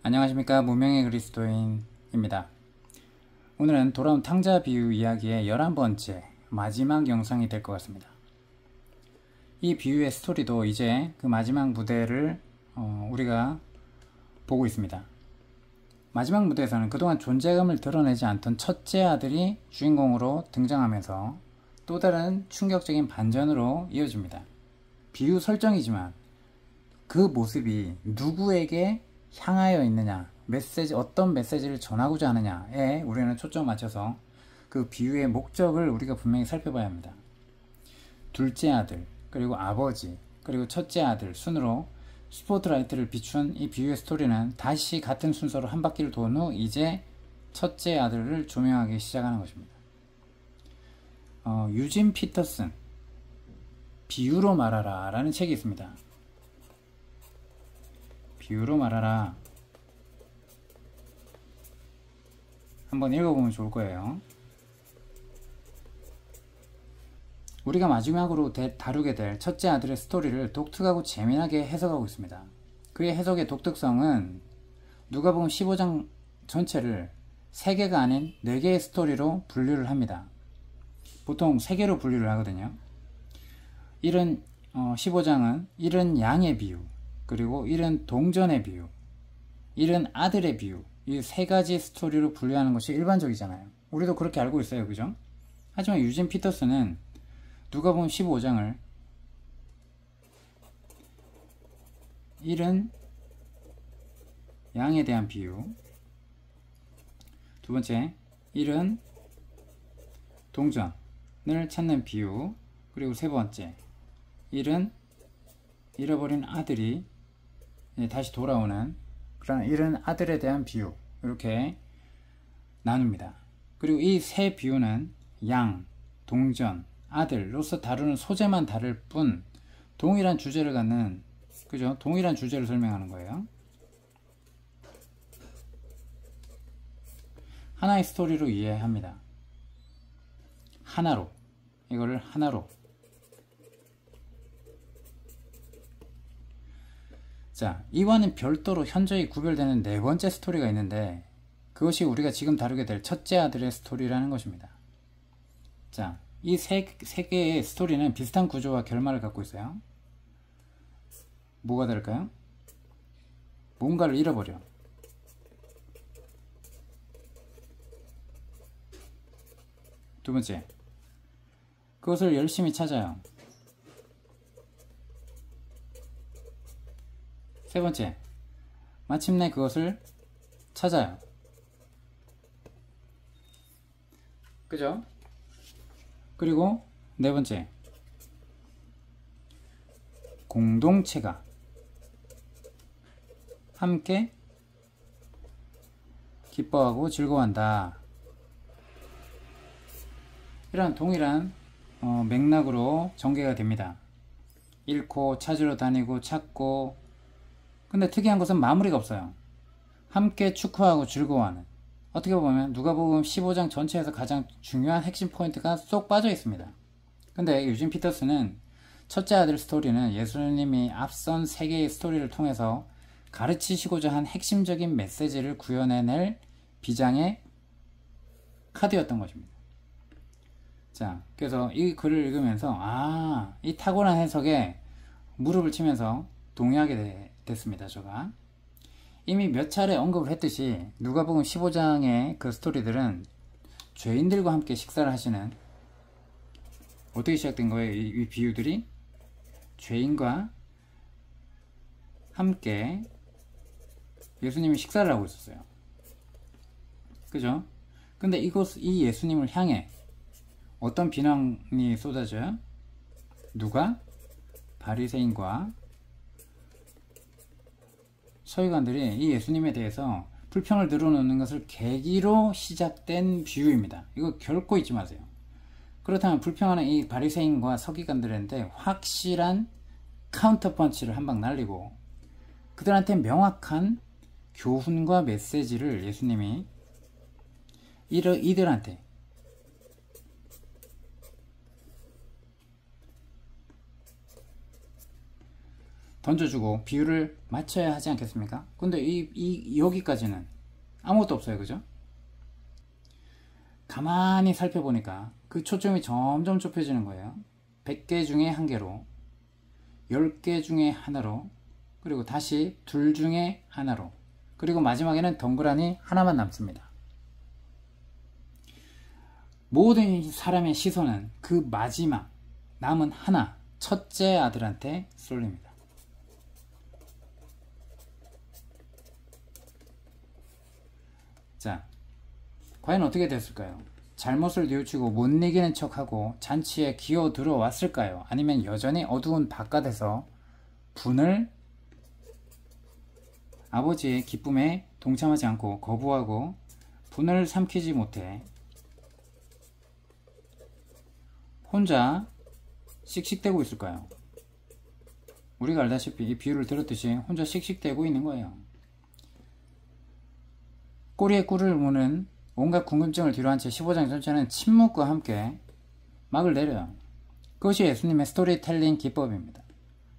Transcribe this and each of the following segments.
안녕하십니까. 무명의 그리스도인입니다. 오늘은 돌아온 탕자 비유 이야기의 11번째 마지막 영상이 될 것 같습니다. 이 비유의 스토리도 이제 그 마지막 무대를 우리가 보고 있습니다. 마지막 무대에서는 그동안 존재감을 드러내지 않던 첫째 아들이 주인공으로 등장하면서 또 다른 충격적인 반전으로 이어집니다. 비유 설정이지만 그 모습이 누구에게 향하여 있느냐, 어떤 메시지를 전하고자 하느냐에 우리는 초점을 맞춰서 그 비유의 목적을 우리가 분명히 살펴봐야 합니다. 둘째 아들, 그리고 아버지, 그리고 첫째 아들 순으로 스포트라이트를 비춘 이 비유의 스토리는 다시 같은 순서로 한 바퀴를 돈 후 이제 첫째 아들을 조명하기 시작하는 것입니다. 유진 피터슨, 비유로 말하라 라는 책이 있습니다. 비유로 말하라. 한번 읽어보면 좋을 거예요. 우리가 마지막으로 다루게 될 첫째 아들의 스토리를 독특하고 재미나게 해석하고 있습니다. 그의 해석의 독특성은 누가복음 15장 전체를 3개가 아닌 4개의 스토리로 분류를 합니다. 보통 3개로 분류를 하거든요. 15장은 잃은 양의 비유, 그리고 잃은 동전의 비유, 잃은 아들의 비유, 이 3가지 스토리로 분류하는 것이 일반적이잖아요. 우리도 그렇게 알고 있어요. 그죠? 하지만 유진 피터스는 누가복음 15장을 잃은 양에 대한 비유, 두 번째 잃은 동전을 찾는 비유, 그리고 세 번째 잃어버린 아들이 다시 돌아오는 그런 잃은 아들에 대한 비유, 이렇게 나눕니다. 그리고 이 세 비유는 양, 동전, 아들로서 다루는 소재만 다를 뿐 동일한 주제를 갖는, 그죠? 동일한 주제를 설명하는 거예요. 하나의 스토리로 이해합니다. 하나로, 이거를 하나로. 자, 이와는 별도로 현저히 구별되는 4번째 스토리가 있는데 그것이 우리가 지금 다루게 될 첫째 아들의 스토리라는 것입니다. 자, 이 세 개의 스토리는 비슷한 구조와 결말을 갖고 있어요. 뭐가 다를까요? 뭔가를 잃어버려. 두 번째, 그것을 열심히 찾아요. 세 번째, 마침내 그것을 찾아요. 그죠? 그리고 네 번째, 공동체가 함께 기뻐하고 즐거워한다. 이런 동일한 맥락으로 전개가 됩니다. 잃고 찾으러 다니고 찾고, 근데 특이한 것은 마무리가 없어요. 함께 축하하고 즐거워하는, 어떻게 보면 누가복음 15장 전체에서 가장 중요한 핵심 포인트가 쏙 빠져 있습니다. 근데 유진 피터스는 첫째 아들 스토리는 예수님이 앞선 3개의 스토리를 통해서 가르치시고자 한 핵심적인 메시지를 구현해낼 비장의 카드였던 것입니다. 자, 그래서 이 글을 읽으면서 이 탁월한 해석에 무릎을 치면서 동의하게 됐습니다. 제가 이미 몇 차례 언급을 했듯이 누가복음 15장의 그 스토리들은 죄인들과 함께 식사를 하시는, 어떻게 시작된 거예요? 이 비유들이 죄인과 함께 예수님이 식사를 하고 있었어요. 그죠? 근데 이 예수님을 향해 어떤 비난이 쏟아져요? 누가? 바리새인과 서기관들이 이 예수님에 대해서 불평을 늘어놓는 것을 계기로 시작된 비유입니다. 이거 결코 잊지 마세요. 그렇다면 불평하는 이 바리새인과 서기관들한테 확실한 카운터 펀치를 한 방 날리고 그들한테 명확한 교훈과 메시지를 예수님이 이들한테 던져주고 비율을 맞춰야 하지 않겠습니까? 근데 여기까지는 아무것도 없어요. 그죠? 가만히 살펴보니까 그 초점이 점점 좁혀지는 거예요. 100개 중에 1개로, 10개 중에 하나로, 그리고 다시 둘 중에 하나로, 그리고 마지막에는 덩그러니 하나만 남습니다. 모든 사람의 시선은 그 마지막 남은 하나, 첫째 아들한테 쏠립니다. 자, 과연 어떻게 됐을까요? 잘못을 뉘우치고 못 이기는 척하고 잔치에 기어 들어왔을까요? 아니면 여전히 어두운 바깥에서 분을 아버지의 기쁨에 동참하지 않고 거부하고 분을 삼키지 못해 혼자 씩씩대고 있을까요? 우리가 알다시피 이 비유를 들었듯이 혼자 씩씩대고 있는 거예요. 꼬리에 꿀을 무는 온갖 궁금증을 뒤로한 채 15장 전체는 침묵과 함께 막을 내려요. 그것이 예수님의 스토리텔링 기법입니다.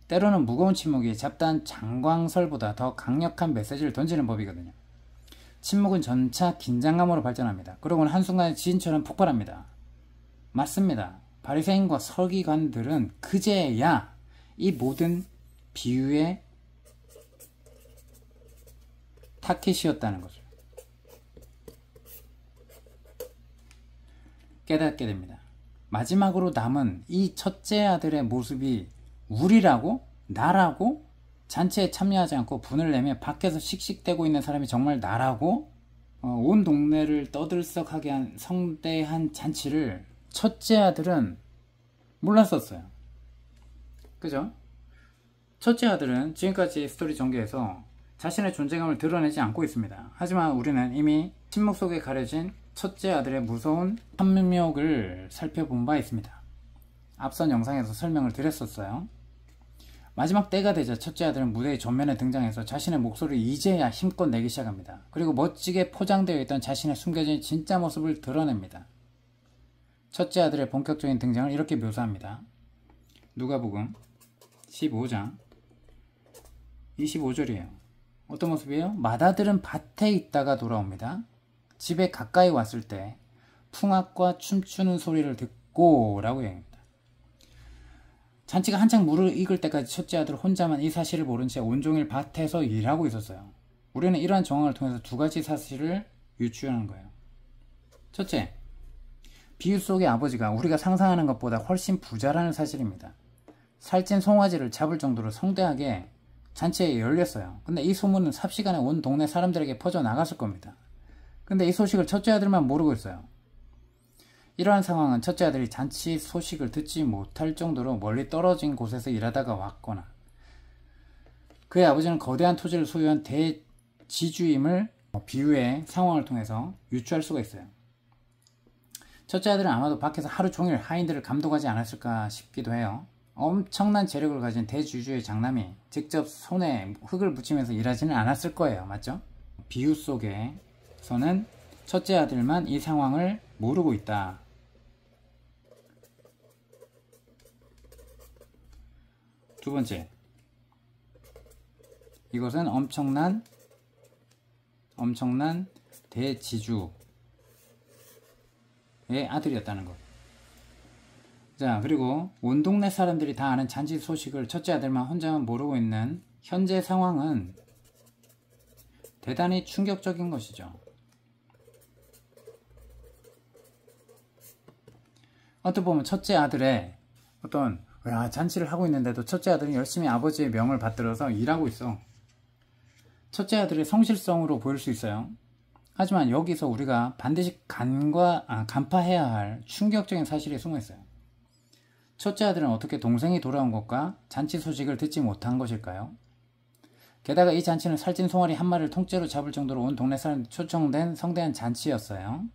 때로는 무거운 침묵이 잡다한 장광설보다 더 강력한 메시지를 던지는 법이거든요. 침묵은 점차 긴장감으로 발전합니다. 그러고는 한순간에 지진처럼 폭발합니다. 맞습니다. 바리새인과 서기관들은 그제야 이 모든 비유의 타깃이었다는 거죠. 깨닫게 됩니다. 마지막으로 남은 이 첫째 아들의 모습이 우리라고? 나라고? 잔치에 참여하지 않고 분을 내며 밖에서 씩씩대고 있는 사람이 정말 나라고? 온 동네를 떠들썩하게 한 성대한 잔치를 첫째 아들은 몰랐었어요. 그죠? 첫째 아들은 지금까지 스토리 전개에서 자신의 존재감을 드러내지 않고 있습니다. 하지만 우리는 이미 침묵 속에 가려진 첫째 아들의 무서운 함력을 살펴본 바 있습니다. 앞선 영상에서 설명을 드렸었어요. 마지막 때가 되자 첫째 아들은 무대의 전면에 등장해서 자신의 목소리를 이제야 힘껏 내기 시작합니다. 그리고 멋지게 포장되어 있던 자신의 숨겨진 진짜 모습을 드러냅니다. 첫째 아들의 본격적인 등장을 이렇게 묘사합니다. 누가복음 15장 25절이에요. 어떤 모습이에요? 맏아들은 밭에 있다가 돌아옵니다. 집에 가까이 왔을 때 풍악과 춤추는 소리를 듣고 라고 얘기합니다. 잔치가 한창 무르익을 때까지 첫째 아들 혼자만 이 사실을 모른 채 온종일 밭에서 일하고 있었어요. 우리는 이러한 정황을 통해서 두 가지 사실을 유추하는 거예요. 첫째, 비유 속의 아버지가 우리가 상상하는 것보다 훨씬 부자라는 사실입니다. 살찐 송아지를 잡을 정도로 성대하게 잔치에 열렸어요. 근데 이 소문은 삽시간에 온 동네 사람들에게 퍼져나갔을 겁니다. 근데 이 소식을 첫째 아들만 모르고 있어요. 이러한 상황은 첫째 아들이 잔치 소식을 듣지 못할 정도로 멀리 떨어진 곳에서 일하다가 왔거나 그의 아버지는 거대한 토지를 소유한 대지주임을 비유의 상황을 통해서 유추할 수가 있어요. 첫째 아들은 아마도 밖에서 하루 종일 하인들을 감독하지 않았을까 싶기도 해요. 엄청난 재력을 가진 대주주의 장남이 직접 손에 흙을 묻히면서 일하지는 않았을 거예요. 맞죠? 비유 속에서는 첫째 아들만 이 상황을 모르고 있다. 두 번째, 이것은 엄청난 대지주의 아들이었다는 것. 자, 그리고 온 동네 사람들이 다 아는 잔치 소식을 첫째 아들만 혼자만 모르고 있는 현재 상황은 대단히 충격적인 것이죠. 어떻게 보면 첫째 아들의 어떤 잔치를 하고 있는데도 첫째 아들은 열심히 아버지의 명을 받들어서 일하고 있어. 첫째 아들의 성실성으로 보일 수 있어요. 하지만 여기서 우리가 반드시 간파해야 할 충격적인 사실이 숨어 있어요. 첫째 아들은 어떻게 동생이 돌아온 것과 잔치 소식을 듣지 못한 것일까요? 게다가 이 잔치는 살찐 송아리 한 마리를 통째로 잡을 정도로 온 동네 사람들이 초청된 성대한 잔치였어요.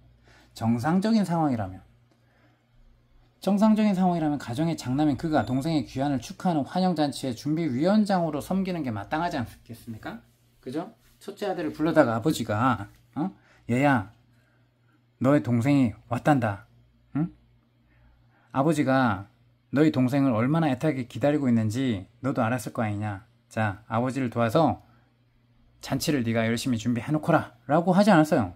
정상적인 상황이라면 가정의 장남인 그가 동생의 귀환을 축하하는 환영잔치의 준비위원장으로 섬기는 게 마땅하지 않겠습니까? 그죠? 첫째 아들을 불러다가 아버지가 얘야, 너의 동생이 왔단다. 응? 아버지가 너희 동생을 얼마나 애타게 기다리고 있는지 너도 알았을 거 아니냐. 자, 아버지를 도와서 잔치를 네가 열심히 준비해놓거라 라고 하지 않았어요.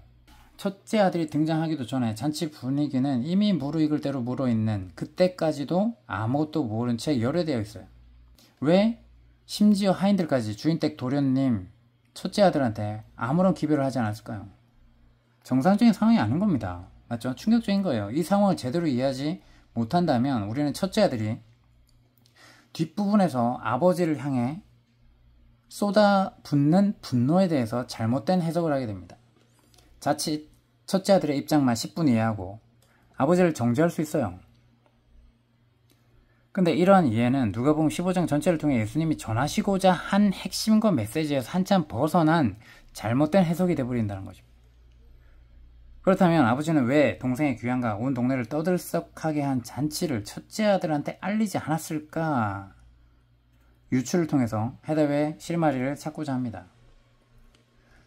첫째 아들이 등장하기도 전에 잔치 분위기는 이미 무르익을 대로 물어있는 그때까지도 아무것도 모른 채 열애되어 있어요. 왜? 심지어 하인들까지 주인댁 도련님 첫째 아들한테 아무런 기별을 하지 않았을까요? 정상적인 상황이 아닌 겁니다. 맞죠? 충격적인 거예요. 이 상황을 제대로 이해하지 못한다면 우리는 첫째 아들이 뒷부분에서 아버지를 향해 쏟아붓는 분노에 대해서 잘못된 해석을 하게 됩니다. 자칫 첫째 아들의 입장만 10분 이해하고 아버지를 정죄할 수 있어요. 근데 이러한 이해는 누가복음 15장 전체를 통해 예수님이 전하시고자 한 핵심과 메시지에서 한참 벗어난 잘못된 해석이 되어버린다는 거죠. 그렇다면 아버지는 왜 동생의 귀향과 온 동네를 떠들썩하게 한 잔치를 첫째 아들한테 알리지 않았을까? 유추를 통해서 해답의 실마리를 찾고자 합니다.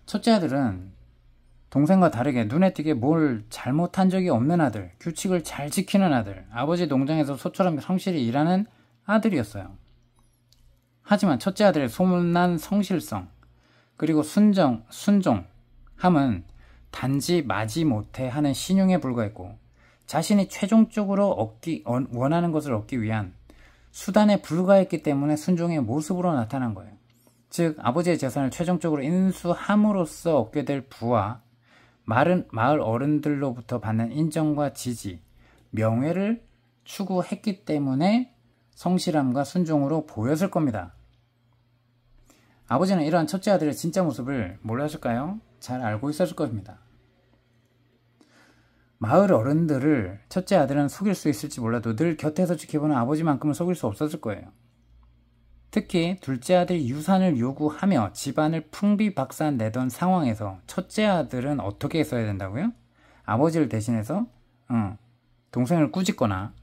첫째 아들은 동생과 다르게 눈에 띄게 뭘 잘못한 적이 없는 아들, 규칙을 잘 지키는 아들, 아버지 농장에서 소처럼 성실히 일하는 아들이었어요. 하지만 첫째 아들의 소문난 성실성, 그리고 순종함은 단지 마지못해 하는 신용에 불과했고 자신이 최종적으로 원하는 것을 얻기 위한 수단에 불과했기 때문에 순종의 모습으로 나타난 거예요. 즉 아버지의 재산을 최종적으로 인수함으로써 얻게 될 부와 마을 어른들로부터 받는 인정과 지지, 명예를 추구했기 때문에 성실함과 순종으로 보였을 겁니다. 아버지는 이러한 첫째 아들의 진짜 모습을 몰랐을까요? 잘 알고 있었을 겁니다. 마을 어른들을 첫째 아들은 속일 수 있을지 몰라도 늘 곁에서 지켜보는 아버지만큼은 속일 수 없었을 거예요. 특히 둘째 아들이 유산을 요구하며 집안을 풍비박산내던 상황에서 첫째 아들은 어떻게 했어야 된다고요? 아버지를 대신해서 동생을 꾸짖거나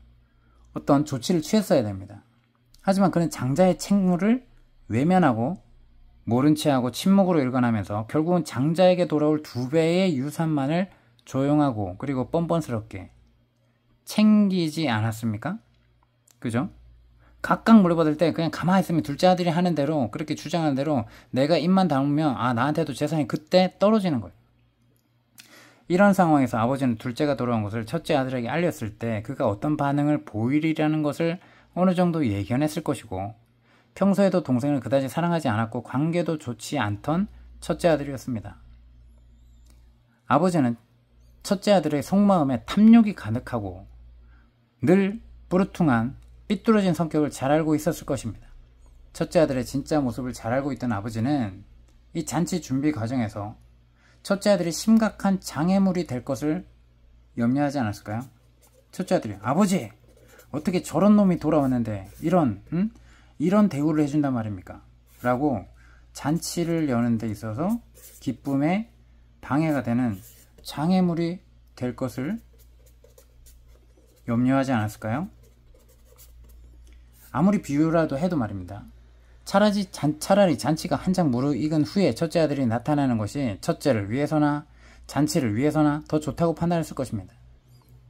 어떤 조치를 취했어야 됩니다. 하지만 그는 장자의 책무를 외면하고 모른 체하고 침묵으로 일관하면서 결국은 장자에게 돌아올 2배의 유산만을 조용하고 그리고 뻔뻔스럽게 챙기지 않았습니까? 그죠? 각각 물려받을 때 그냥 가만히 있으면 둘째 아들이 하는 대로 그렇게 주장하는 대로 내가 입만 다물면 나한테도 재산이 그때 떨어지는 거예요. 이런 상황에서 아버지는 둘째가 돌아온 것을 첫째 아들에게 알렸을 때 그가 어떤 반응을 보이리라는 것을 어느 정도 예견했을 것이고 평소에도 동생을 그다지 사랑하지 않았고 관계도 좋지 않던 첫째 아들이었습니다. 아버지는 첫째 아들의 속마음에 탐욕이 가득하고 늘 부르퉁한 삐뚤어진 성격을 잘 알고 있었을 것입니다. 첫째 아들의 진짜 모습을 잘 알고 있던 아버지는 이 잔치 준비 과정에서 첫째 아들이 심각한 장애물이 될 것을 염려하지 않았을까요? 첫째 아들이 아버지 어떻게 저런 놈이 돌아왔는데 이런 대우를 해준단 말입니까? 라고 잔치를 여는 데 있어서 기쁨에 방해가 되는 장애물이 될 것을 염려하지 않았을까요? 아무리 비유라도 해도 말입니다. 차라리 잔치가 한창 무르익은 후에 첫째 아들이 나타나는 것이 첫째를 위해서나 잔치를 위해서나 더 좋다고 판단했을 것입니다.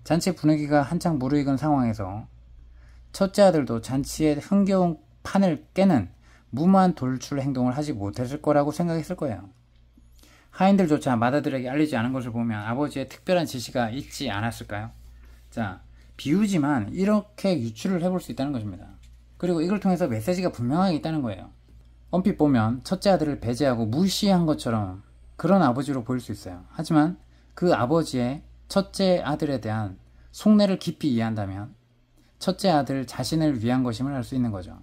잔치 분위기가 한창 무르익은 상황에서 첫째 아들도 잔치의 흥겨운 판을 깨는 무모한 돌출 행동을 하지 못했을 거라고 생각했을 거예요. 하인들조차 맏아들에게 알리지 않은 것을 보면 아버지의 특별한 지시가 있지 않았을까요? 자, 비유지만 이렇게 유추를 해볼 수 있다는 것입니다. 그리고 이걸 통해서 메시지가 분명하게 있다는 거예요. 얼핏 보면 첫째 아들을 배제하고 무시한 것처럼 그런 아버지로 보일 수 있어요. 하지만 그 아버지의 첫째 아들에 대한 속내를 깊이 이해한다면 첫째 아들 자신을 위한 것임을 알 수 있는 거죠.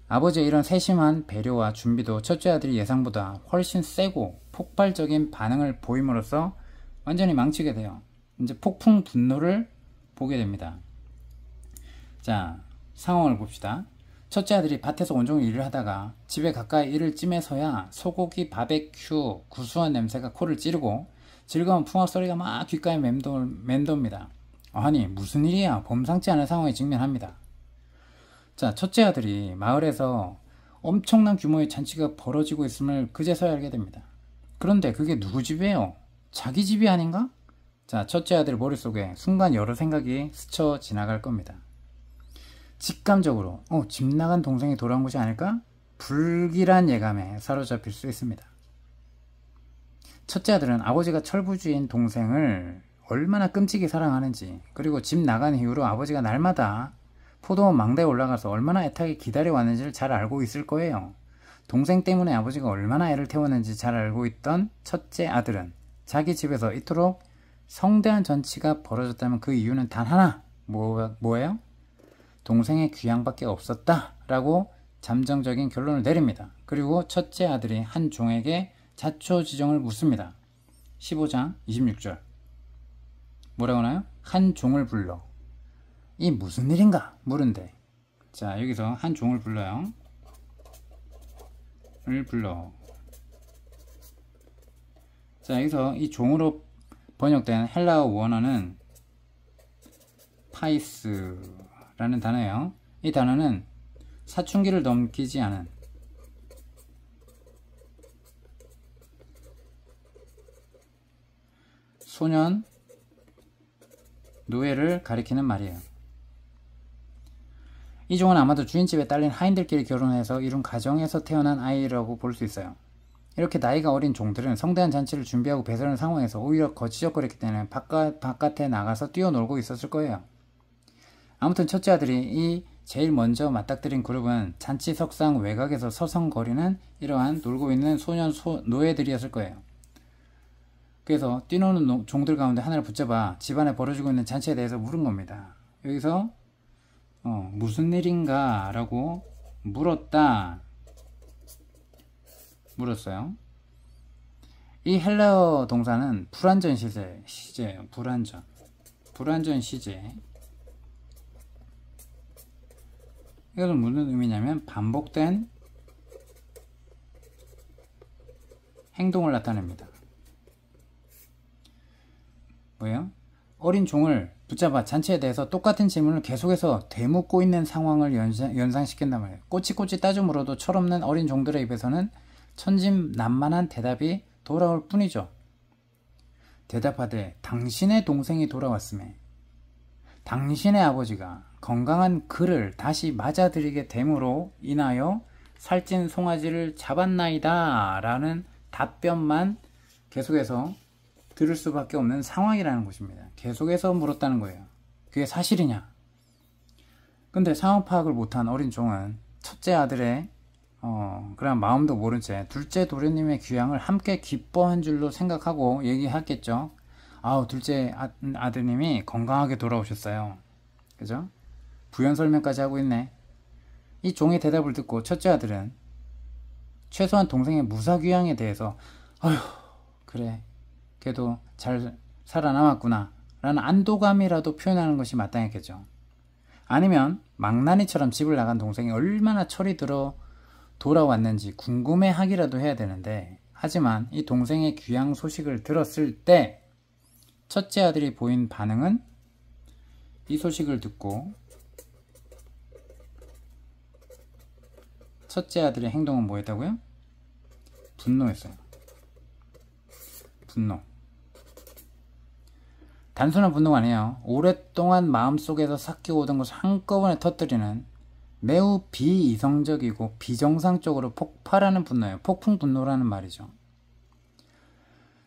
아버지의 이런 세심한 배려와 준비도 첫째 아들이 예상보다 훨씬 세고 폭발적인 반응을 보임으로써 완전히 망치게 돼요. 이제 폭풍 분노를 보게 됩니다. 자, 상황을 봅시다. 첫째 아들이 밭에서 온종일 일을 하다가 집에 가까이 이를 찜해서야 소고기 바베큐 구수한 냄새가 코를 찌르고 즐거운 풍악 소리가 막 귓가에 맴돕니다. 아니 무슨 일이야? 범상치 않은 상황에 직면합니다. 자, 첫째 아들이 마을에서 엄청난 규모의 잔치가 벌어지고 있음을 그제서야 알게 됩니다. 그런데 그게 누구 집이에요? 자기 집이 아닌가? 자, 첫째 아들 머릿속에 순간 여러 생각이 스쳐 지나갈 겁니다. 직감적으로 집 나간 동생이 돌아온 것이 아닐까? 불길한 예감에 사로잡힐 수 있습니다. 첫째 아들은 아버지가 철부지인 동생을 얼마나 끔찍이 사랑하는지, 그리고 집 나간 이후로 아버지가 날마다 포도원 망대에 올라가서 얼마나 애타게 기다려왔는지를 잘 알고 있을 거예요. 동생 때문에 아버지가 얼마나 애를 태웠는지 잘 알고 있던 첫째 아들은 자기 집에서 이토록 성대한 잔치가 벌어졌다면 그 이유는 단 하나, 뭐예요? 동생의 귀향밖에 없었다 라고 잠정적인 결론을 내립니다. 그리고 첫째 아들이 한 종에게 자초지종을 묻습니다. 15장 26절 뭐라고 하나요? 한 종을 불러 이 무슨 일인가 물은데, 자 여기서 한 종을 불러요. 을 불러. 자 여기서 이 종으로 번역된 헬라어 원어는 파이스라는 단어예요. 이 단어는 사춘기를 넘기지 않은 소년, 노예를 가리키는 말이에요. 이 종은 아마도 주인집에 딸린 하인들끼리 결혼해서 이룬 가정에서 태어난 아이라고 볼 수 있어요. 이렇게 나이가 어린 종들은 성대한 잔치를 준비하고 배설한 상황에서 오히려 거치적거렸기 때문에 바깥에 나가서 뛰어놀고 있었을 거예요. 아무튼 첫째 아들이 이 제일 먼저 맞닥뜨린 그룹은 잔치석상 외곽에서 서성거리는 이러한 놀고 있는 소년 노예들이었을 거예요. 그래서 뛰노는 종들 가운데 하나를 붙잡아 집안에 벌어지고 있는 잔치에 대해서 물은 겁니다. 여기서 무슨 일인가 라고 물었어요. 이 헬라어 동사는 불완전 시제예요. 불완전 시제. 이것은 무슨 의미냐면 반복된 행동을 나타냅니다. 뭐예요? 어린 종을 붙잡아 잔치에 대해서 똑같은 질문을 계속해서 되묻고 있는 상황을 연상시킨단 말이에요. 꼬치꼬치 따져 물어도 철없는 어린 종들의 입에서는 천진난만한 대답이 돌아올 뿐이죠. 대답하되 당신의 동생이 돌아왔음에 당신의 아버지가 건강한 그를 다시 맞아들이게 됨으로 인하여 살찐 송아지를 잡았나이다 라는 답변만 계속해서 들을 수밖에 없는 상황이라는 것입니다. 계속해서 물었다는 거예요. 그게 사실이냐? 근데 상황 파악을 못한 어린 종은 첫째 아들의 그런 마음도 모른 채 둘째 도련님의 귀향을 함께 기뻐한 줄로 생각하고 얘기했겠죠. 아우, 둘째 아드님이 건강하게 돌아오셨어요. 그죠? 부연 설명까지 하고 있네. 이 종의 대답을 듣고 첫째 아들은 최소한 동생의 무사귀향에 대해서 아휴, 그래, 걔도 잘 살아남았구나 라는 안도감이라도 표현하는 것이 마땅했겠죠. 아니면 망나니처럼 집을 나간 동생이 얼마나 철이 들어 돌아왔는지 궁금해하기라도 해야 되는데, 하지만 이 동생의 귀향 소식을 들었을 때 첫째 아들이 보인 반응은, 이 소식을 듣고 첫째 아들의 행동은 뭐였다고요? 분노였어요. 분노. 단순한 분노가 아니에요. 오랫동안 마음속에서 삭혀오던 것을 한꺼번에 터뜨리는 매우 비이성적이고 비정상적으로 폭발하는 분노예요. 폭풍 분노라는 말이죠.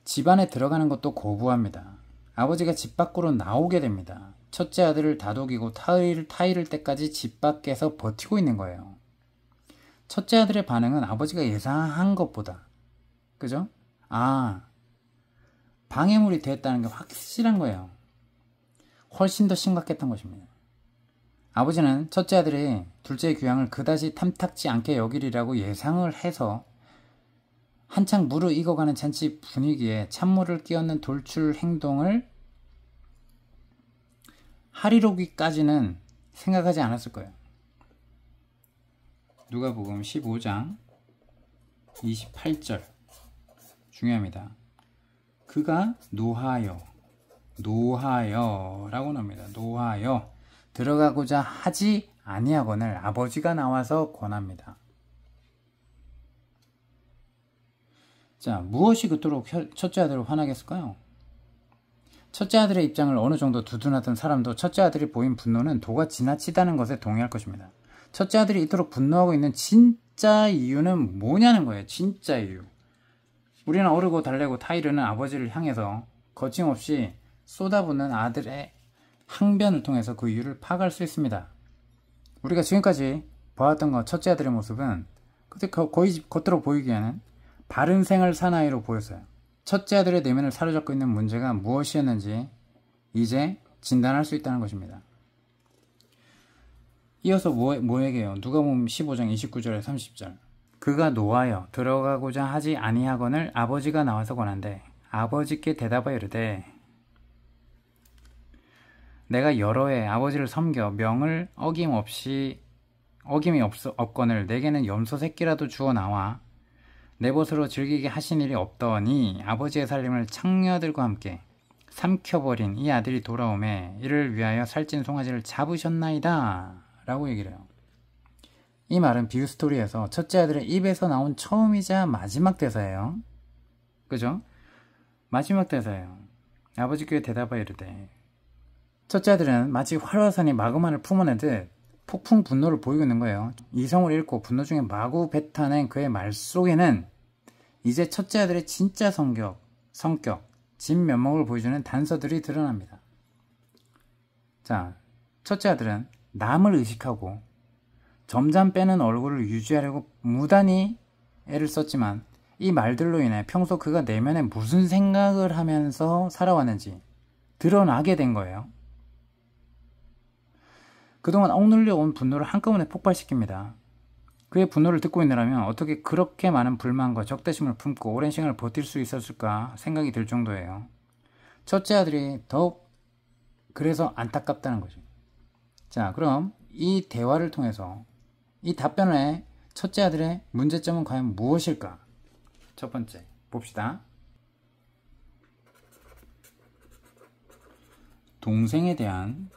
집안에 들어가는 것도 고부합니다. 아버지가 집 밖으로 나오게 됩니다. 첫째 아들을 다독이고 타이를 때까지 집 밖에서 버티고 있는 거예요. 첫째 아들의 반응은 아버지가 예상한 것보다, 그죠? 방해물이 됐다는 게 확실한 거예요. 훨씬 더 심각했던 것입니다. 아버지는 첫째 아들이 둘째의 귀향을 그다지 탐탁지 않게 여기리라고 예상을 해서 한창 무르익어가는 잔치 분위기에 찬물을 끼얹는 돌출 행동을 하리로기까지는 생각하지 않았을 거예요. 누가복음 15장 28절 중요합니다. 그가 노하여라고 나옵니다. 노하여 들어가고자 하지 아니하거늘 아버지가 나와서 권합니다. 자, 무엇이 그토록 첫째 아들을 화나게 했을까요? 첫째 아들의 입장을 어느 정도 두둔하던 사람도 첫째 아들이 보인 분노는 도가 지나치다는 것에 동의할 것입니다. 첫째 아들이 이토록 분노하고 있는 진짜 이유는 뭐냐는 거예요. 진짜 이유. 우리는 어르고 달래고 타이르는 아버지를 향해서 거침없이 쏟아붓는 아들의 항변을 통해서 그 이유를 파악할 수 있습니다. 우리가 지금까지 보았던 것 첫째 아들의 모습은 거의 겉으로 보이기에는 바른 생활 사나이로 보였어요. 첫째 아들의 내면을 사로잡고 있는 문제가 무엇이었는지 이제 진단할 수 있다는 것입니다. 이어서 뭐 얘기해요? 누가복음 15장 29절에 30절. 그가 노하여 들어가고자 하지 아니하거늘 아버지가 나와서 권한대 아버지께 대답하여 이르되 내가 여러 해 아버지를 섬겨 명을 어김이 없거늘 내게는 염소 새끼라도 주어 나와 내 벗으로 즐기게 하신 일이 없더니 아버지의 살림을 창녀들과 함께 삼켜버린 이 아들이 돌아오매 이를 위하여 살찐 송아지를 잡으셨나이다 라고 얘기를 해요. 이 말은 비유 스토리에서 첫째 아들의 입에서 나온 처음이자 마지막 대사예요. 그죠? 마지막 대사예요. 아버지께 대답하여 이르되 첫째 아들은 마치 활화산이 마그마를 품어내듯 폭풍 분노를 보이고 있는 거예요. 이성을 잃고 분노 중에 마구 뱉어낸 그의 말 속에는 이제 첫째 아들의 진짜 성격, 진면목을 보여주는 단서들이 드러납니다. 자, 첫째 아들은 남을 의식하고 점잠 빼는 얼굴을 유지하려고 무단히 애를 썼지만 이 말들로 인해 평소 그가 내면에 무슨 생각을 하면서 살아왔는지 드러나게 된 거예요. 그동안 억눌려 온 분노를 한꺼번에 폭발시킵니다. 그의 분노를 듣고 있느라면 어떻게 그렇게 많은 불만과 적대심을 품고 오랜 시간을 버틸 수 있었을까 생각이 들 정도예요. 첫째 아들이 더욱 그래서 안타깝다는 거죠. 자, 그럼 이 대화를 통해서 이 답변의 첫째 아들의 문제점은 과연 무엇일까? 첫 번째, 봅시다. 동생에 대한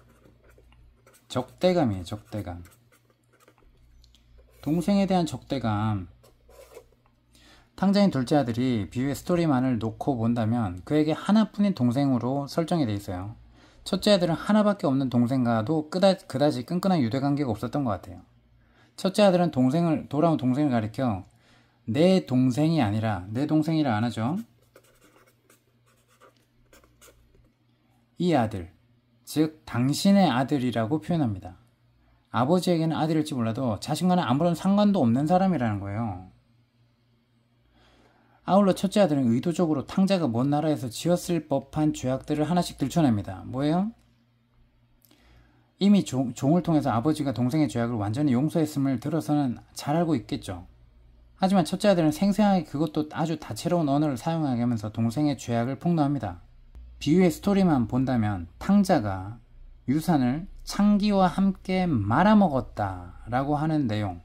적대감이에요. 적대감. 동생에 대한 적대감. 탕자인 둘째 아들이 비유의 스토리만을 놓고 본다면 그에게 하나뿐인 동생으로 설정이 돼 있어요. 첫째 아들은 하나밖에 없는 동생과도 그다지 끈끈한 유대관계가 없었던 것 같아요. 첫째 아들은 돌아온 동생을 가리켜 내 동생이 아니라 내 동생이라 안 하죠. 이 아들, 즉 당신의 아들이라고 표현합니다. 아버지에게는 아들일지 몰라도 자신과는 아무런 상관도 없는 사람이라는 거예요. 아울러 첫째 아들은 의도적으로 탕자가 먼 나라에서 지었을 법한 죄악들을 하나씩 들춰냅니다. 뭐예요? 이미 종을 통해서 아버지가 동생의 죄악을 완전히 용서했음을 들어서는 잘 알고 있겠죠. 하지만 첫째 아들은 생생하게 그것도 아주 다채로운 언어를 사용하게 하면서 동생의 죄악을 폭로합니다. 비유의 스토리만 본다면 탕자가 유산을 창기와 함께 말아먹었다 라고 하는 내용,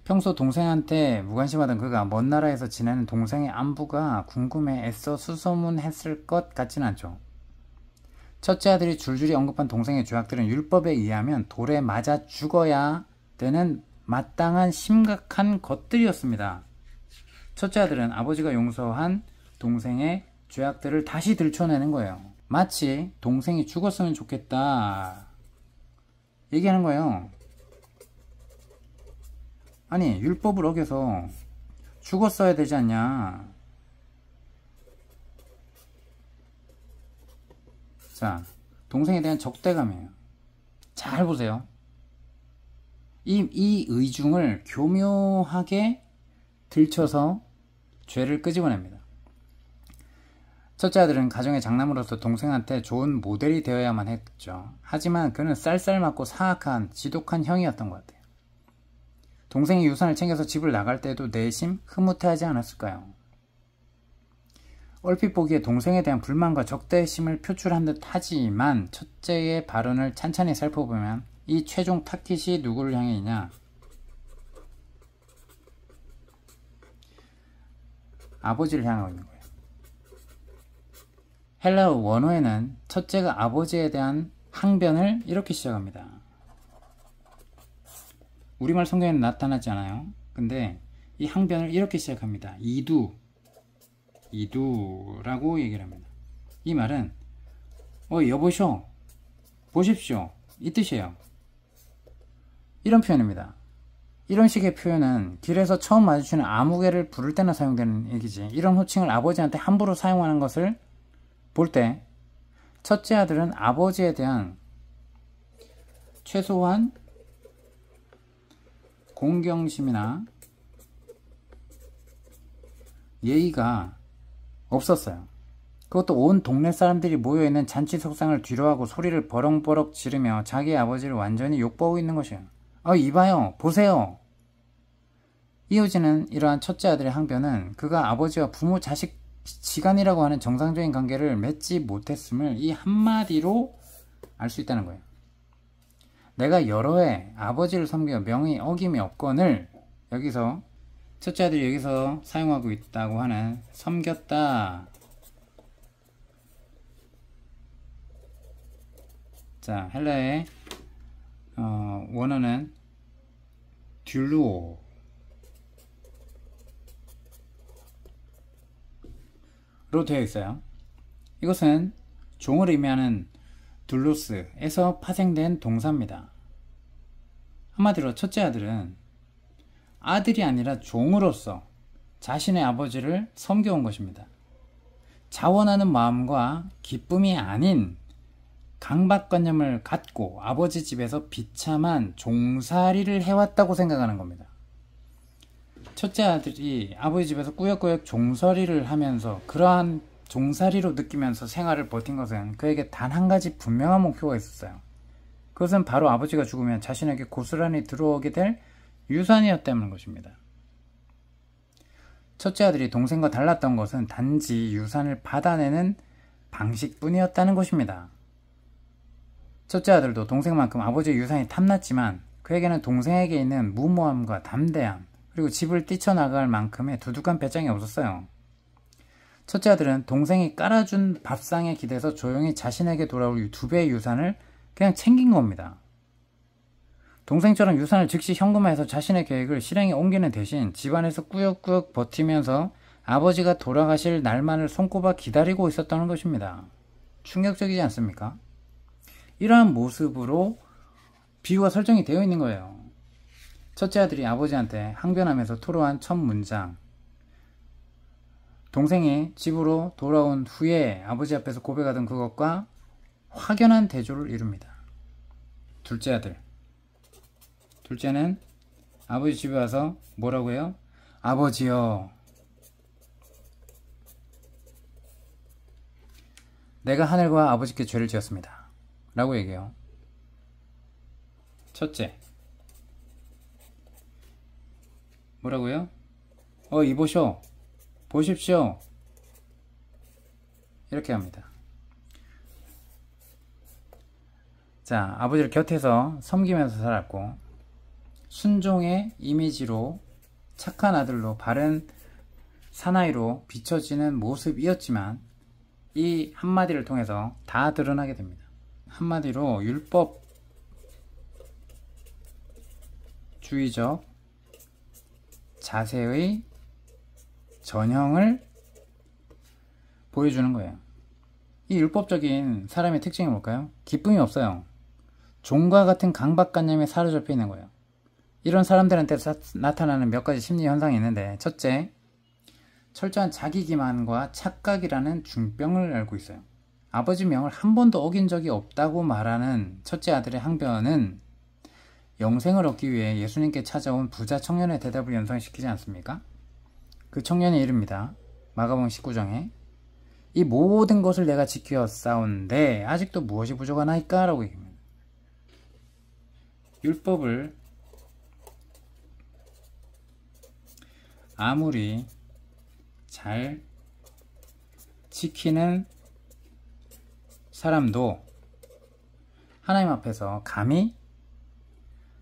평소 동생한테 무관심하던 그가 먼 나라에서 지내는 동생의 안부가 궁금해 애써 수소문했을 것 같진 않죠. 첫째 아들이 줄줄이 언급한 동생의 죄악들은 율법에 의하면 돌에 맞아 죽어야 되는 마땅한 심각한 것들이었습니다. 첫째 아들은 아버지가 용서한 동생의 죄악들을 다시 들춰내는 거예요. 마치 동생이 죽었으면 좋겠다 얘기하는 거예요. 아니, 율법을 어겨서 죽었어야 되지 않냐. 자, 동생에 대한 적대감이에요. 잘 보세요. 이 의중을 교묘하게 들춰서 죄를 끄집어냅니다. 첫째 아들은 가정의 장남으로서 동생한테 좋은 모델이 되어야만 했죠. 하지만 그는 쌀쌀맞고 사악한 지독한 형이었던 것 같아요. 동생이 유산을 챙겨서 집을 나갈 때도 내심 흐뭇해하지 않았을까요? 얼핏 보기에 동생에 대한 불만과 적대심을 표출한 듯 하지만 첫째의 발언을 찬찬히 살펴보면 이 최종 타깃이 누구를 향해 있냐? 아버지를 향하고 있는 거예요. 헬라어 원어에는 첫째가 아버지에 대한 항변을 이렇게 시작합니다. 우리말 성경에는 나타나지 않아요. 근데 이 항변을 이렇게 시작합니다. 이두라고 얘기를 합니다. 이 말은 여보쇼, 보십시오, 이 뜻이에요. 이런 표현입니다. 이런 식의 표현은 길에서 처음 마주치는 아무개를 부를 때나 사용되는 얘기지, 이런 호칭을 아버지한테 함부로 사용하는 것을 볼 때 첫째 아들은 아버지에 대한 최소한 공경심이나 예의가 없었어요. 그것도 온 동네 사람들이 모여있는 잔치 석상을 뒤로하고 소리를 버럭버럭 지르며 자기 아버지를 완전히 욕보고 있는 것이에요. 이봐요, 보세요. 이어지는 이러한 첫째 아들의 항변은 그가 아버지와 부모 자식 지간이라고 하는 정상적인 관계를 맺지 못했음을 이 한마디로 알 수 있다는 거예요. 내가 여러 해 아버지를 섬겨 명의 어김이 없건을, 여기서 첫째 아들이 여기서 사용하고 있다고 하는 섬겼다. 자, 헬라의 원어는 듀루오, 로 되어 있어요. 이것은 종을 의미하는 둘로스에서 파생된 동사입니다. 한마디로 첫째 아들은 아들이 아니라 종으로서 자신의 아버지를 섬겨온 것입니다. 자원하는 마음과 기쁨이 아닌 강박관념을 갖고 아버지 집에서 비참한 종살이를 해왔다고 생각하는 겁니다. 첫째 아들이 아버지 집에서 꾸역꾸역 종살이를 하면서 그러한 종살이로 느끼면서 생활을 버틴 것은 그에게 단 한 가지 분명한 목표가 있었어요. 그것은 바로 아버지가 죽으면 자신에게 고스란히 들어오게 될 유산이었다는 것입니다. 첫째 아들이 동생과 달랐던 것은 단지 유산을 받아내는 방식뿐이었다는 것입니다. 첫째 아들도 동생만큼 아버지의 유산이 탐났지만 그에게는 동생에게 있는 무모함과 담대함, 그리고 집을 뛰쳐나갈 만큼의 두둑한 배짱이 없었어요. 첫째 아들은 동생이 깔아준 밥상에 기대서 조용히 자신에게 돌아올 2배의 유산을 그냥 챙긴 겁니다. 동생처럼 유산을 즉시 현금화해서 자신의 계획을 실행에 옮기는 대신 집안에서 꾸역꾸역 버티면서 아버지가 돌아가실 날만을 손꼽아 기다리고 있었다는 것입니다. 충격적이지 않습니까? 이러한 모습으로 비유가 설정이 되어 있는 거예요. 첫째 아들이 아버지한테 항변하면서 토로한 첫 문장, 동생이 집으로 돌아온 후에 아버지 앞에서 고백하던 그것과 확연한 대조를 이룹니다. 둘째 아들, 둘째는 아버지 집에 와서 뭐라고 해요? 아버지요, 내가 하늘과 아버지께 죄를 지었습니다 라고 얘기해요. 첫째, 뭐라고요? 이보쇼, 보십시오, 이렇게 합니다. 자, 아버지를 곁에서 섬기면서 살았고 순종의 이미지로 착한 아들로 바른 사나이로 비춰지는 모습이었지만 이 한마디를 통해서 다 드러나게 됩니다. 한마디로 율법주의적 자세의 전형을 보여주는 거예요. 이 율법적인 사람의 특징이 뭘까요? 기쁨이 없어요. 종과 같은 강박관념에 사로잡혀 있는 거예요. 이런 사람들한테 나타나는 몇 가지 심리 현상이 있는데, 첫째, 철저한 자기기만과 착각이라는 중병을 앓고 있어요. 아버지 명을 한 번도 어긴 적이 없다고 말하는 첫째 아들의 항변은 영생을 얻기 위해 예수님께 찾아온 부자 청년의 대답을 연상시키지 않습니까? 그 청년이 이릅니다. 마가복음 19장에 이 모든 것을 내가 지켜 싸운데 아직도 무엇이 부족하나이까? 라고 얘기합니다. 율법을 아무리 잘 지키는 사람도 하나님 앞에서 감히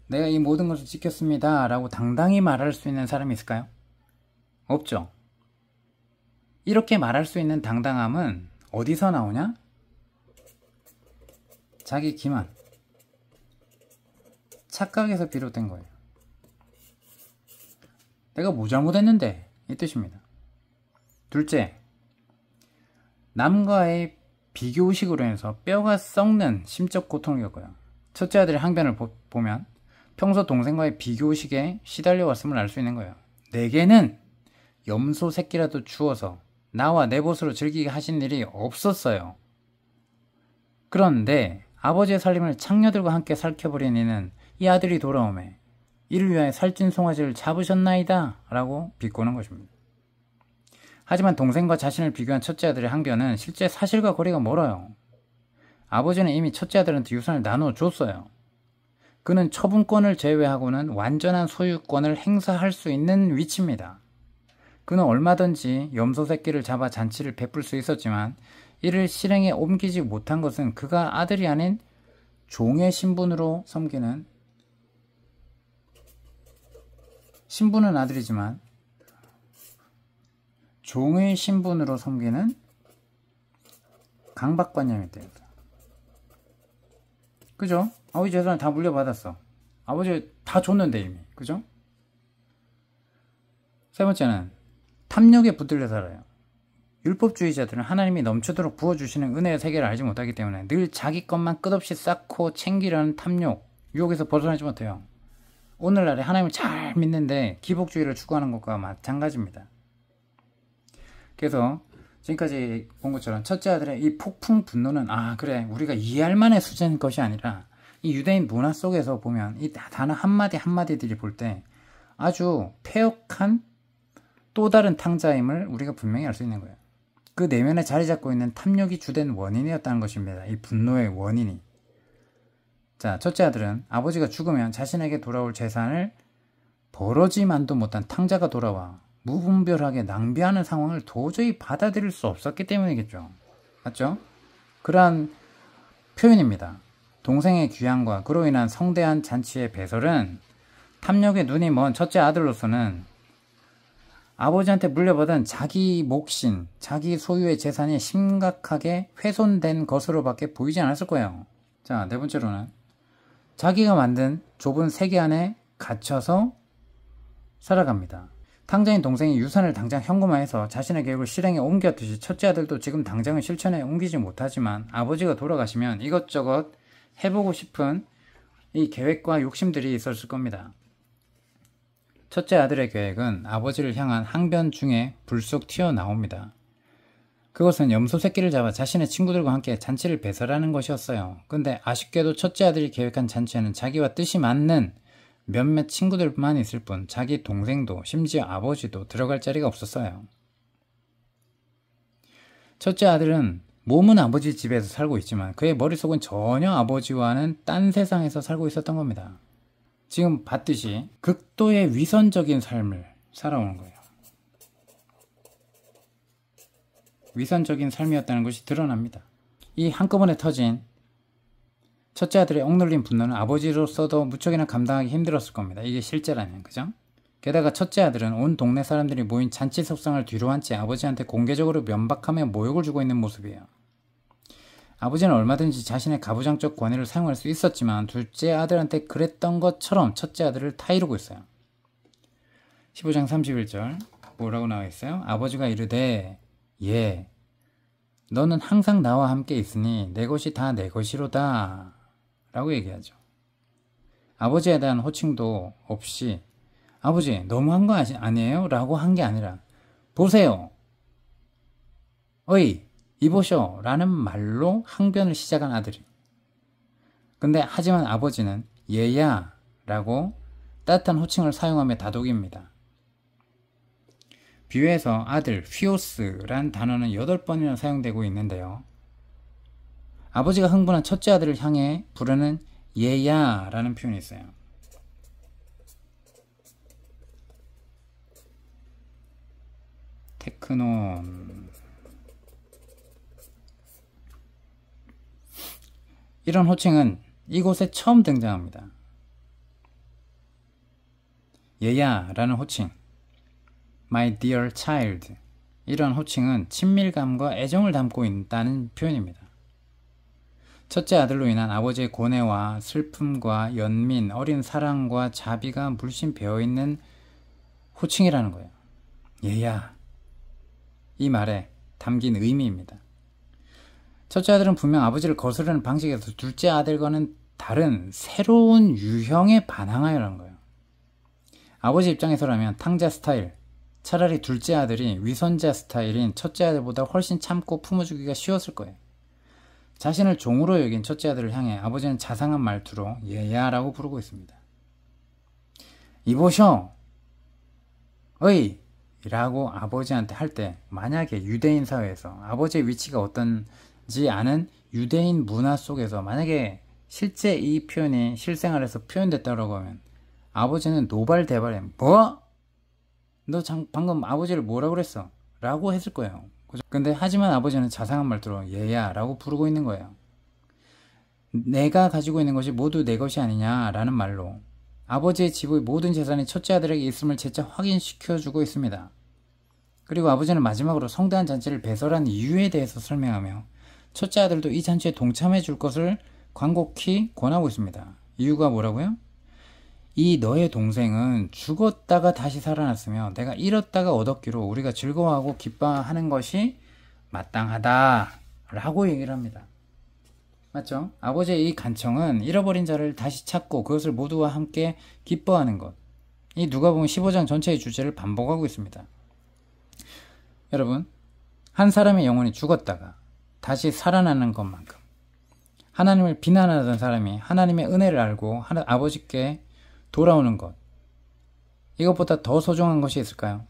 내가 이 모든 것을 지켰습니다 라고 당당히 말할 수 있는 사람이 있을까요? 없죠. 이렇게 말할 수 있는 당당함은 어디서 나오냐? 자기 기만, 착각에서 비롯된 거예요. 내가 뭐 잘못했는데, 이 뜻입니다. 둘째, 남과의 비교의식으로 해서 뼈가 썩는 심적 고통을 겪어요. 첫째 아들의 항변을 보면 평소 동생과의 비교의식에 시달려왔음을 알 수 있는 거예요. 내게는 염소 새끼라도 주어서 나와 내 벗으로 즐기게 하신 일이 없었어요. 그런데 아버지의 살림을 창녀들과 함께 살켜버린 이는 이 아들이 돌아오매 이를 위하여 살찐 송아지를 잡으셨나이다 라고 비꼬는 것입니다. 하지만 동생과 자신을 비교한 첫째 아들의 항변은 실제 사실과 거리가 멀어요. 아버지는 이미 첫째 아들한테 유산을 나눠줬어요. 그는 처분권을 제외하고는 완전한 소유권을 행사할 수 있는 위치입니다. 그는 얼마든지 염소 새끼를 잡아 잔치를 베풀 수 있었지만 이를 실행에 옮기지 못한 것은 그가 아들이 아닌 종의 신분으로 섬기는, 신분은 아들이지만 종의 신분으로 섬기는 강박관념이 때문에. 그죠? 아버지 재산을 다 물려받았어. 아버지 다 줬는데 이미. 그죠? 세 번째는 탐욕에 붙들려 살아요. 율법주의자들은 하나님이 넘치도록 부어주시는 은혜의 세계를 알지 못하기 때문에 늘 자기 것만 끝없이 쌓고 챙기려는 탐욕, 유혹에서 벗어나지 못해요. 오늘날에 하나님을 잘 믿는데 기복주의를 추구하는 것과 마찬가지입니다. 그래서 지금까지 본 것처럼 첫째 아들의 이 폭풍 분노는 그래 우리가 이해할 만한 수준인 것이 아니라 이 유대인 문화 속에서 보면 이 단어 한마디 한마디들이 볼 때 아주 폐역한 또 다른 탕자임을 우리가 분명히 알 수 있는 거예요. 그 내면에 자리 잡고 있는 탐욕이 주된 원인이었다는 것입니다. 이 분노의 원인이. 자, 첫째 아들은 아버지가 죽으면 자신에게 돌아올 재산을 벌어지만도 못한 탕자가 돌아와 무분별하게 낭비하는 상황을 도저히 받아들일 수 없었기 때문이겠죠. 맞죠? 그러한 표현입니다. 동생의 귀향과 그로 인한 성대한 잔치의 배설은 탐욕의 눈이 먼 첫째 아들로서는 아버지한테 물려받은 자기 몫인, 자기 소유의 재산이 심각하게 훼손된 것으로밖에 보이지 않았을 거예요. 자, 네 번째로는 자기가 만든 좁은 세계 안에 갇혀서 살아갑니다. 탕자인 동생이 유산을 당장 현금화해서 자신의 계획을 실행에 옮겼듯이 첫째 아들도 지금 당장은 실천에 옮기지 못하지만 아버지가 돌아가시면 이것저것 해보고 싶은 이 계획과 욕심들이 있었을 겁니다. 첫째 아들의 계획은 아버지를 향한 항변 중에 불쑥 튀어나옵니다. 그것은 염소 새끼를 잡아 자신의 친구들과 함께 잔치를 배설하는 것이었어요. 근데 아쉽게도 첫째 아들이 계획한 잔치에는 자기와 뜻이 맞는 몇몇 친구들만 있을 뿐 자기 동생도 심지어 아버지도 들어갈 자리가 없었어요. 첫째 아들은 몸은 아버지 집에서 살고 있지만 그의 머릿속은 전혀 아버지와는 딴 세상에서 살고 있었던 겁니다. 지금 봤듯이 극도의 위선적인 삶을 살아오는 거예요. 위선적인 삶이었다는 것이 드러납니다. 이 한꺼번에 터진 첫째 아들의 억눌린 분노는 아버지로서도 무척이나 감당하기 힘들었을 겁니다. 이게 실제라면, 그죠? 게다가 첫째 아들은 온 동네 사람들이 모인 잔치 속상을 뒤로 한 채 아버지한테 공개적으로 면박하며 모욕을 주고 있는 모습이에요. 아버지는 얼마든지 자신의 가부장적 권위를 사용할 수 있었지만 둘째 아들한테 그랬던 것처럼 첫째 아들을 타이르고 있어요. 15장 31절 뭐라고 나와 있어요? 아버지가 이르되 예, 너는 항상 나와 함께 있으니 내 것이 다 내 것이로다 라고 얘기하죠. 아버지에 대한 호칭도 없이 아버지 너무한 거 아니에요? 라고 한 게 아니라 보세요, 어이 이보쇼 라는 말로 항변을 시작한 아들이. 근데 하지만 아버지는 얘야 라고 따뜻한 호칭을 사용하며 다독입니다. 비유에서 아들, 휘오스란 단어는 8번이나 사용되고 있는데요. 아버지가 흥분한 첫째 아들을 향해 부르는 얘야 라는 표현이 있어요. 테크논. 이런 호칭은 이곳에 처음 등장합니다. 얘야 라는 호칭, My dear child, 이런 호칭은 친밀감과 애정을 담고 있다는 표현입니다. 첫째 아들로 인한 아버지의 고뇌와 슬픔과 연민, 어린 사랑과 자비가 물씬 배어있는 호칭이라는 거예요. 얘야, 이 말에 담긴 의미입니다. 첫째 아들은 분명 아버지를 거스르는 방식에서 둘째 아들과는 다른 새로운 유형에 반항하여라는 거예요. 아버지 입장에서라면 탕자 스타일, 차라리 둘째 아들이 위선자 스타일인 첫째 아들보다 훨씬 참고 품어주기가 쉬웠을 거예요. 자신을 종으로 여긴 첫째 아들을 향해 아버지는 자상한 말투로 얘야 라고 부르고 있습니다. 이보셔! 어이! 라고 아버지한테 할 때, 만약에 유대인 사회에서 아버지의 위치가 어떤지 아는 유대인 문화 속에서 만약에 실제 이 표현이 실생활에서 표현됐다고 하면 아버지는 노발대발해. 뭐? 너 방금 아버지를 뭐라 그랬어? 라고 했을 거예요. 근데 하지만 아버지는 자상한 말투로 얘야 라고 부르고 있는 거예요. 내가 가지고 있는 것이 모두 내 것이 아니냐 라는 말로 아버지의 집의 모든 재산이 첫째 아들에게 있음을 재차 확인시켜주고 있습니다. 그리고 아버지는 마지막으로 성대한 잔치를 배설한 이유에 대해서 설명하며 첫째 아들도 이 잔치에 동참해 줄 것을 간곡히 권하고 있습니다. 이유가 뭐라고요? 이 너의 동생은 죽었다가 다시 살아났으며 내가 잃었다가 얻었기로 우리가 즐거워하고 기뻐하는 것이 마땅하다 라고 얘기를 합니다. 맞죠? 아버지의 이 간청은 잃어버린 자를 다시 찾고 그것을 모두와 함께 기뻐하는 것. 이 누가복음 15장 전체의 주제를 반복하고 있습니다. 여러분, 한 사람의 영혼이 죽었다가 다시 살아나는 것만큼 하나님을 비난하던 사람이 하나님의 은혜를 알고 아버지께 돌아오는 것, 이것보다 더 소중한 것이 있을까요?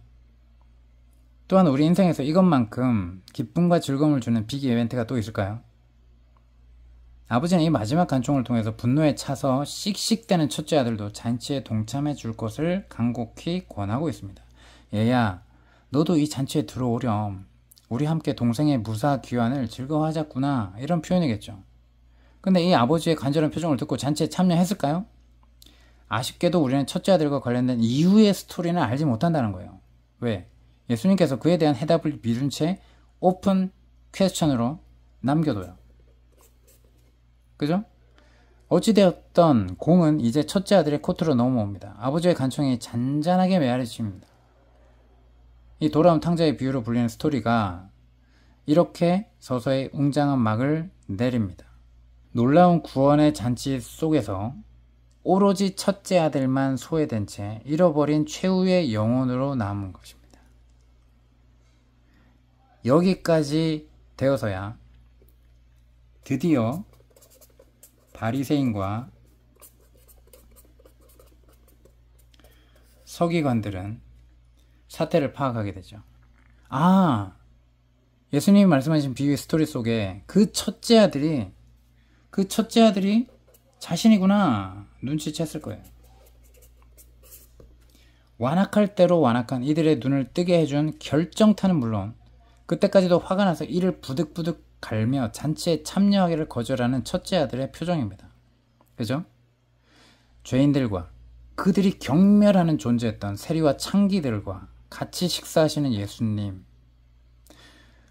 또한 우리 인생에서 이것만큼 기쁨과 즐거움을 주는 빅 이벤트가 또 있을까요? 아버지는 이 마지막 간청을 통해서 분노에 차서 씩씩대는 첫째 아들도 잔치에 동참해 줄 것을 간곡히 권하고 있습니다. 얘야, 너도 이 잔치에 들어오렴. 우리 함께 동생의 무사 귀환을 즐거워하자꾸나. 이런 표현이겠죠. 근데 이 아버지의 간절한 표정을 듣고 잔치에 참여했을까요? 아쉽게도 우리는 첫째 아들과 관련된 이후의 스토리는 알지 못한다는 거예요. 왜? 예수님께서 그에 대한 해답을 미룬 채 오픈 퀘스천으로 남겨둬요. 그죠? 어찌되었던 공은 이제 첫째 아들의 코트로 넘어옵니다. 아버지의 간청이 잔잔하게 메아리칩니다. 이 돌아온 탕자의 비유로 불리는 스토리가 이렇게 서서히 웅장한 막을 내립니다. 놀라운 구원의 잔치 속에서 오로지 첫째 아들만 소외된 채 잃어버린 최후의 영혼으로 남은 것입니다. 여기까지 되어서야 드디어 바리새인과 서기관들은 사태를 파악하게 되죠. 아, 예수님이 말씀하신 비유의 스토리 속에 그 첫째 아들이 자신이구나 눈치챘을 거예요. 완악할 대로 완악한 이들의 눈을 뜨게 해준 결정타는 물론 그때까지도 화가 나서 이를 부득부득 갈며 잔치에 참여하기를 거절하는 첫째 아들의 표정입니다. 그죠? 죄인들과 그들이 경멸하는 존재였던 세리와 창기들과 같이 식사하시는 예수님,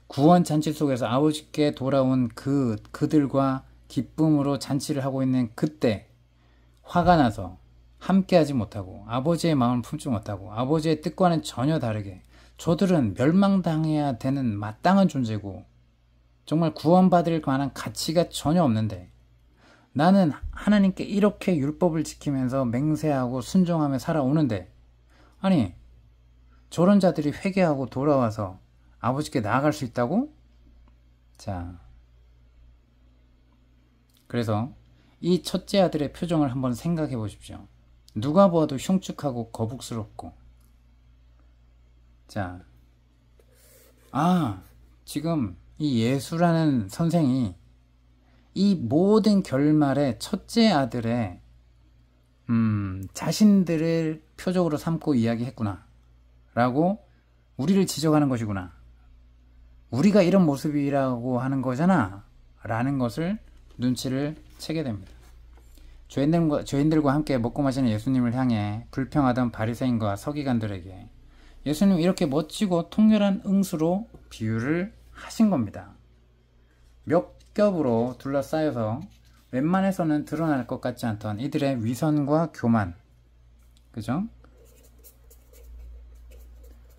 구원 잔치 속에서 아버지께 돌아온 그들과 기쁨으로 잔치를 하고 있는 그때 화가 나서 함께하지 못하고 아버지의 마음을 품지 못하고 아버지의 뜻과는 전혀 다르게 저들은 멸망당해야 되는 마땅한 존재고 정말 구원받을 만한 가치가 전혀 없는데 나는 하나님께 이렇게 율법을 지키면서 맹세하고 순종하며 살아오는데 아니 저런 자들이 회개하고 돌아와서 아버지께 나아갈 수 있다고? 자, 그래서 이 첫째 아들의 표정을 한번 생각해 보십시오. 누가 보아도 흉측하고 거북스럽고 자, 지금 이 예수라는 선생이 이 모든 결말에 첫째 아들의 자신들을 표적으로 삼고 이야기했구나 라고 우리를 지적하는 것이구나, 우리가 이런 모습이라고 하는 거잖아 라는 것을 눈치를 채게 됩니다. 죄인들과 함께 먹고 마시는 예수님을 향해 불평하던 바리새인과 서기관들에게 예수님은 이렇게 멋지고 통렬한 응수로 비유를 하신 겁니다. 몇 겹으로 둘러싸여서 웬만해서는 드러날 것 같지 않던 이들의 위선과 교만, 그죠?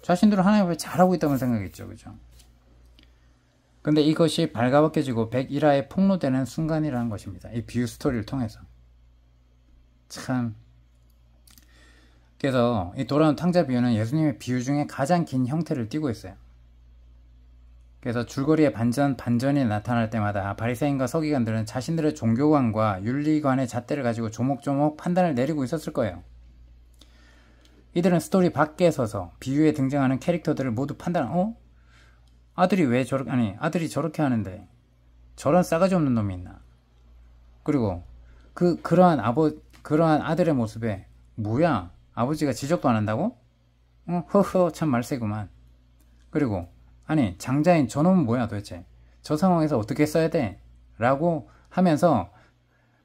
자신들은 하나님 앞에 잘하고 있다고 생각했죠, 그죠? 근데 이것이 발가벗겨지고 백일화에 폭로되는 순간이라는 것입니다. 이 비유 스토리를 통해서. 참. 그래서 이 돌아온 탕자 비유는 예수님의 비유 중에 가장 긴 형태를 띠고 있어요. 그래서 줄거리에 반전이 나타날 때마다 바리새인과 서기관들은 자신들의 종교관과 윤리관의 잣대를 가지고 조목조목 판단을 내리고 있었을 거예요. 이들은 스토리 밖에 서서 비유에 등장하는 캐릭터들을 모두 아들이 저렇게 하는데 저런 싸가지 없는 놈이 있나? 그리고 그러한 아들의 모습에 뭐야? 아버지가 지적도 안 한다고? 허허 참 말세구만. 그리고 아니 장자인 저놈은 뭐야 도대체? 저 상황에서 어떻게 써야 돼? 라고 하면서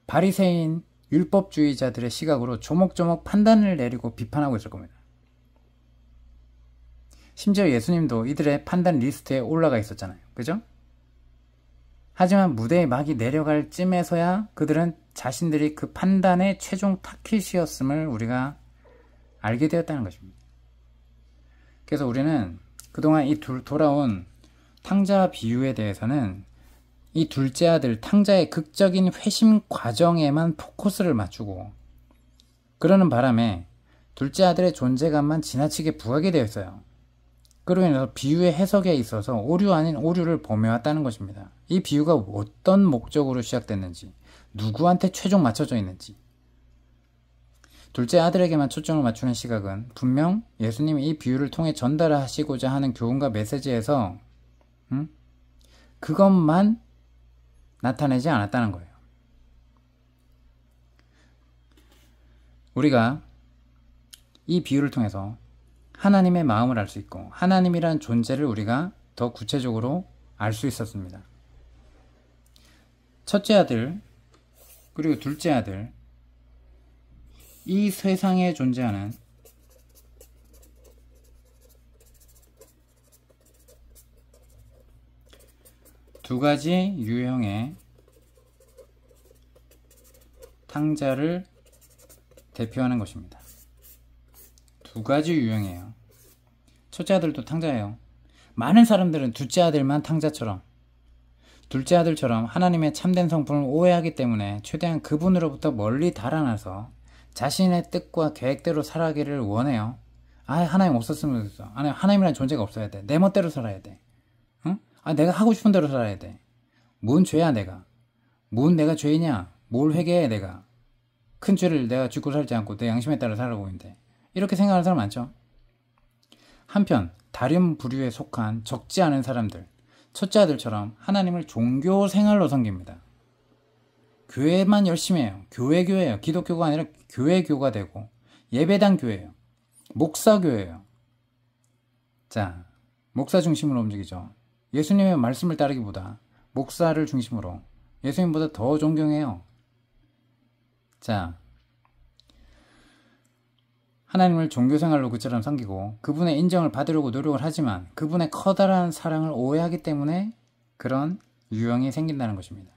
바리새인 율법주의자들의 시각으로 조목조목 판단을 내리고 비판하고 있을 겁니다. 심지어 예수님도 이들의 판단 리스트에 올라가 있었잖아요. 그죠? 하지만 무대의 막이 내려갈 쯤에서야 그들은 자신들이 그 판단의 최종 타깃이었음을 우리가 알게 되었다는 것입니다. 그래서 우리는 그동안 돌아온 탕자 비유에 대해서는 이 둘째 아들 탕자의 극적인 회심 과정에만 포커스를 맞추고 그러는 바람에 둘째 아들의 존재감만 지나치게 부하게 되었어요. 그로 인해서 비유의 해석에 있어서 오류 아닌 오류를 범해왔다는 것입니다. 이 비유가 어떤 목적으로 시작됐는지, 누구한테 최종 맞춰져 있는지. 둘째 아들에게만 초점을 맞추는 시각은 분명 예수님이 이 비유를 통해 전달하시고자 하는 교훈과 메시지에서 그것만 나타내지 않았다는 거예요. 우리가 이 비유를 통해서 하나님의 마음을 알 수 있고 하나님이란 존재를 우리가 더 구체적으로 알 수 있었습니다. 첫째 아들 그리고 둘째 아들 이 세상에 존재하는 두 가지 유형의 탕자를 대표하는 것입니다. 두 가지 유형이에요. 첫째 아들도 탕자예요. 많은 사람들은 둘째 아들만 탕자처럼, 둘째 아들처럼 하나님의 참된 성품을 오해하기 때문에 최대한 그분으로부터 멀리 달아나서 자신의 뜻과 계획대로 살아가기를 원해요. 하나님 없었으면 좋겠어. 하나님이라는 존재가 없어야 돼. 내 멋대로 살아야 돼. 응? 내가 하고 싶은 대로 살아야 돼. 뭔 죄야 내가? 뭔 내가 죄이냐? 뭘 회개해 내가? 큰 죄를 내가 짓고 살지 않고 내 양심에 따라 살아가고 있는데. 이렇게 생각하는 사람 많죠? 한편 다른 부류에 속한 적지 않은 사람들, 첫째 아들처럼 하나님을 종교 생활로 섬깁니다. 교회만 열심히 해요. 교회예요. 기독교가 아니라 교회교가 되고 예배당 교회예요. 목사교회예요. 자, 목사 중심으로 움직이죠. 예수님의 말씀을 따르기보다 목사를 중심으로 예수님보다 더 존경해요. 자, 하나님을 종교생활로 그처럼 섬기고 그분의 인정을 받으려고 노력을 하지만 그분의 커다란 사랑을 오해하기 때문에 그런 유형이 생긴다는 것입니다.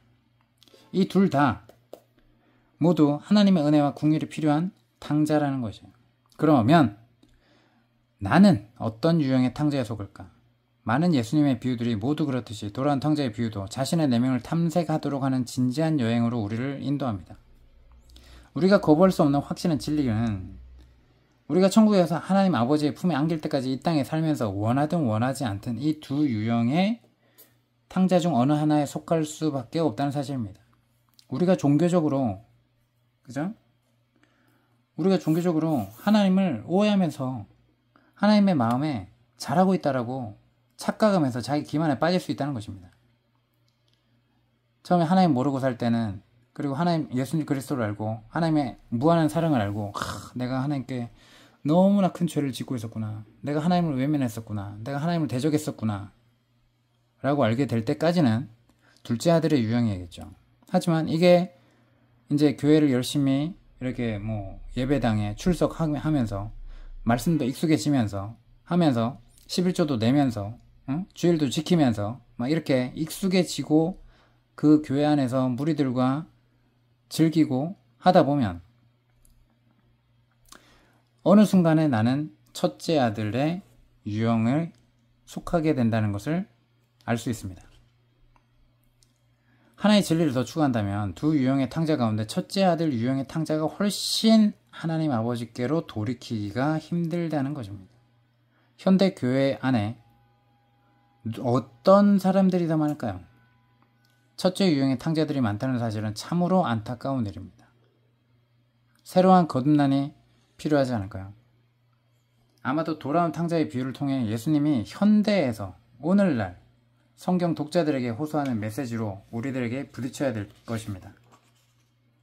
이 둘 다 모두 하나님의 은혜와 긍휼이 필요한 탕자라는 것이에요. 그러면 나는 어떤 유형의 탕자에 속을까? 많은 예수님의 비유들이 모두 그렇듯이 돌아온 탕자의 비유도 자신의 내면을 탐색하도록 하는 진지한 여행으로 우리를 인도합니다. 우리가 거부할 수 없는 확신한 진리는 우리가 천국에서 하나님 아버지의 품에 안길 때까지 이 땅에 살면서 원하든 원하지 않든 이 두 유형의 탕자 중 어느 하나에 속할 수밖에 없다는 사실입니다. 우리가 종교적으로 하나님을 오해하면서 하나님의 마음에 잘하고 있다라고 착각하면서 자기 기만에 빠질 수 있다는 것입니다. 처음에 하나님 모르고 살 때는, 그리고 하나님 예수님 그리스도를 알고 하나님의 무한한 사랑을 알고 내가 하나님께 너무나 큰 죄를 짓고 있었구나, 내가 하나님을 외면했었구나, 내가 하나님을 대적했었구나 라고 알게 될 때까지는 둘째 아들의 유형이겠죠. 하지만 이게 이제 교회를 열심히 이렇게 예배당에 출석하면서 말씀도 익숙해지면서 하면서 11조도 내면서 주일도 지키면서 막 이렇게 익숙해지고 그 교회 안에서 무리들과 즐기고 하다 보면 어느 순간에 나는 첫째 아들의 유형을 속하게 된다는 것을 알 수 있습니다. 하나의 진리를 더 추구한다면 두 유형의 탕자 가운데 첫째 아들 유형의 탕자가 훨씬 하나님 아버지께로 돌이키기가 힘들다는 것입니다. 현대 교회 안에 어떤 사람들이 더 많을까요? 첫째 유형의 탕자들이 많다는 사실은 참으로 안타까운 일입니다. 새로운 거듭난이 필요하지 않을까요? 아마도 돌아온 탕자의 비유를 통해 예수님이 현대에서 오늘날 성경 독자들에게 호소하는 메시지로 우리들에게 부딪혀야 될 것입니다.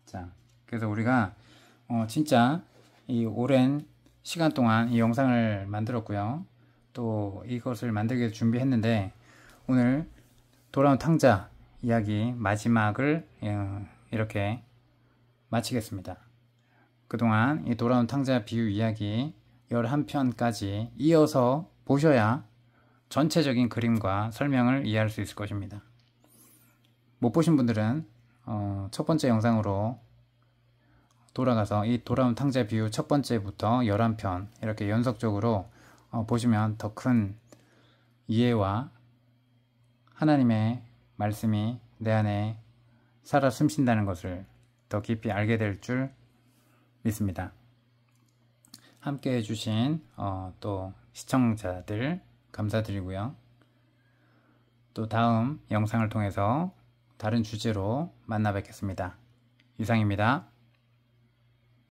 자, 그래서 우리가 진짜 이 오랜 시간 동안 이 영상을 만들었고요. 또 이것을 만들기 위해서 준비했는데 오늘 돌아온 탕자 이야기 마지막을 이렇게 마치겠습니다. 그동안 이 돌아온 탕자 비유 이야기 11편까지 이어서 보셔야 전체적인 그림과 설명을 이해할 수 있을 것입니다. 못 보신 분들은 첫 번째 영상으로 돌아가서 이 돌아온 탕자 비유 첫 번째부터 11편 이렇게 연속적으로 보시면 더 큰 이해와 하나님의 말씀이 내 안에 살아 숨쉰다는 것을 더 깊이 알게 될 줄 믿습니다. 함께 해주신 또 시청자들 감사드리고요. 또 다음 영상을 통해서 다른 주제로 만나 뵙겠습니다. 이상입니다.